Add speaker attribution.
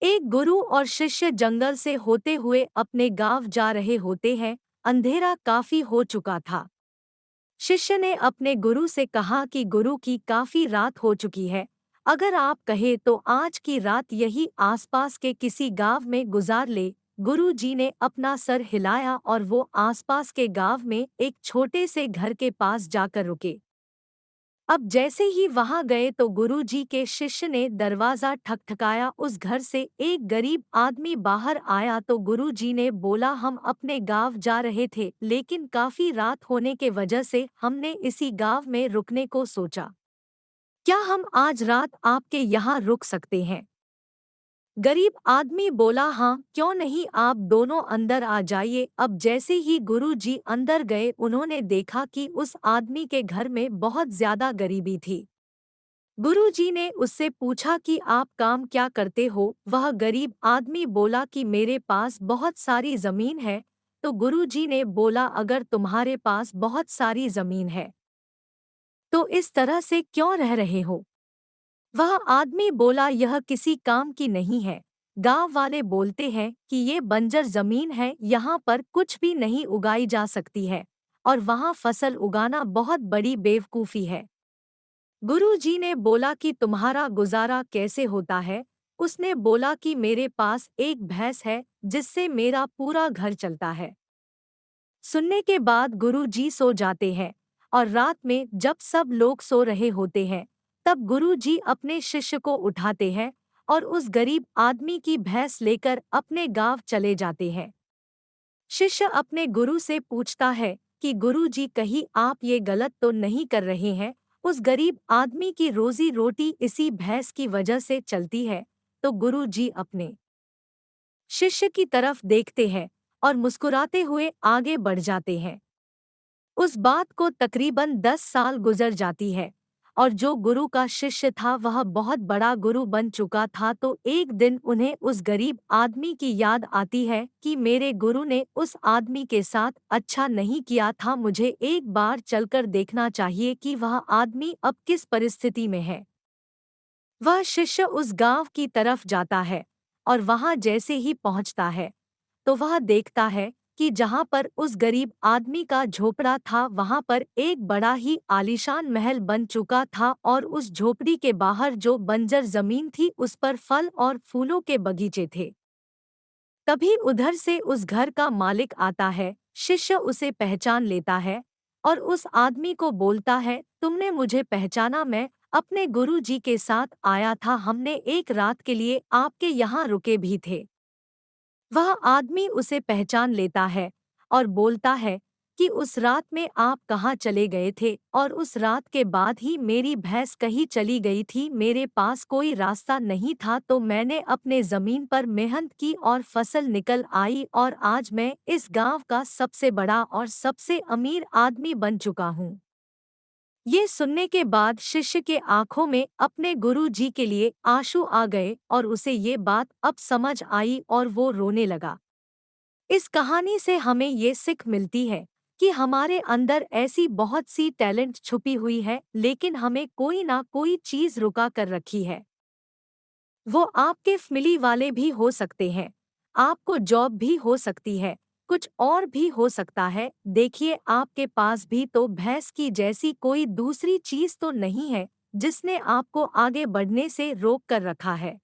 Speaker 1: एक गुरु और शिष्य जंगल से होते हुए अपने गांव जा रहे होते हैं। अंधेरा काफी हो चुका था। शिष्य ने अपने गुरु से कहा कि गुरु की काफी रात हो चुकी है। अगर आप कहे तो आज की रात यही आसपास के किसी गांव में गुजार ले। गुरु जी ने अपना सर हिलाया और वो आसपास के गांव में एक छोटे से घर के पास जाकर रुके। अब जैसे ही वहां गए तो गुरुजी के शिष्य ने दरवाजा ठकठकाया। उस घर से एक गरीब आदमी बाहर आया तो गुरुजी ने बोला, हम अपने गांव जा रहे थे लेकिन काफी रात होने के वजह से हमने इसी गांव में रुकने को सोचा। क्या हम आज रात आपके यहाँ रुक सकते हैं? गरीब आदमी बोला, हाँ क्यों नहीं, आप दोनों अंदर आ जाइए। अब जैसे ही गुरुजी अंदर गए उन्होंने देखा कि उस आदमी के घर में बहुत ज्यादा गरीबी थी। गुरुजी ने उससे पूछा कि आप काम क्या करते हो? वह गरीब आदमी बोला कि मेरे पास बहुत सारी जमीन है। तो गुरुजी ने बोला, अगर तुम्हारे पास बहुत सारी जमीन है तो इस तरह से क्यों रह रहे हो? वह आदमी बोला, यह किसी काम की नहीं है। गांव वाले बोलते हैं कि ये बंजर जमीन है, यहाँ पर कुछ भी नहीं उगाई जा सकती है और वहाँ फसल उगाना बहुत बड़ी बेवकूफ़ी है। गुरुजी ने बोला कि तुम्हारा गुजारा कैसे होता है? उसने बोला कि मेरे पास एक भैंस है जिससे मेरा पूरा घर चलता है। सुनने के बाद गुरुजी सो जाते हैं और रात में जब सब लोग सो रहे होते हैं तब गुरुजी अपने शिष्य को उठाते हैं और उस गरीब आदमी की भैंस लेकर अपने गांव चले जाते हैं। शिष्य अपने गुरु से पूछता है कि गुरुजी, कहीं आप ये गलत तो नहीं कर रहे हैं? उस गरीब आदमी की रोजी रोटी इसी भैंस की वजह से चलती है। तो गुरुजी अपने शिष्य की तरफ देखते हैं और मुस्कुराते हुए आगे बढ़ जाते हैं। उस बात को तकरीबन 10 साल गुजर जाती है और जो गुरु का शिष्य था वह बहुत बड़ा गुरु बन चुका था। तो एक दिन उन्हें उस गरीब आदमी की याद आती है कि मेरे गुरु ने उस आदमी के साथ अच्छा नहीं किया था, मुझे एक बार चलकर देखना चाहिए कि वह आदमी अब किस परिस्थिति में है। वह शिष्य उस गांव की तरफ जाता है और वहां जैसे ही पहुंचता है तो वह देखता है कि जहां पर उस गरीब आदमी का झोपड़ा था वहां पर एक बड़ा ही आलीशान महल बन चुका था और उस झोपड़ी के बाहर जो बंजर जमीन थी उस पर फल और फूलों के बगीचे थे। तभी उधर से उस घर का मालिक आता है। शिष्य उसे पहचान लेता है और उस आदमी को बोलता है, तुमने मुझे पहचाना? मैं अपने गुरु जी के साथ आया था, हमने एक रात के लिए आपके यहाँ रुके भी थे। वह आदमी उसे पहचान लेता है और बोलता है कि उस रात में आप कहाँ चले गए थे और उस रात के बाद ही मेरी भैंस कहीं चली गई थी। मेरे पास कोई रास्ता नहीं था तो मैंने अपने जमीन पर मेहनत की और फसल निकल आई और आज मैं इस गांव का सबसे बड़ा और सबसे अमीर आदमी बन चुका हूँ। ये सुनने के बाद शिष्य के आंखों में अपने गुरु जी के लिए आंसू आ गए और उसे ये बात अब समझ आई और वो रोने लगा। इस कहानी से हमें ये सीख मिलती है कि हमारे अंदर ऐसी बहुत सी टैलेंट छुपी हुई है लेकिन हमें कोई ना कोई चीज रुका कर रखी है। वो आपके फैमिली वाले भी हो सकते हैं, आपको जॉब भी हो सकती है, कुछ और भी हो सकता है। देखिए, आपके पास भी तो भैंस की जैसी कोई दूसरी चीज तो नहीं है जिसने आपको आगे बढ़ने से रोक कर रखा है।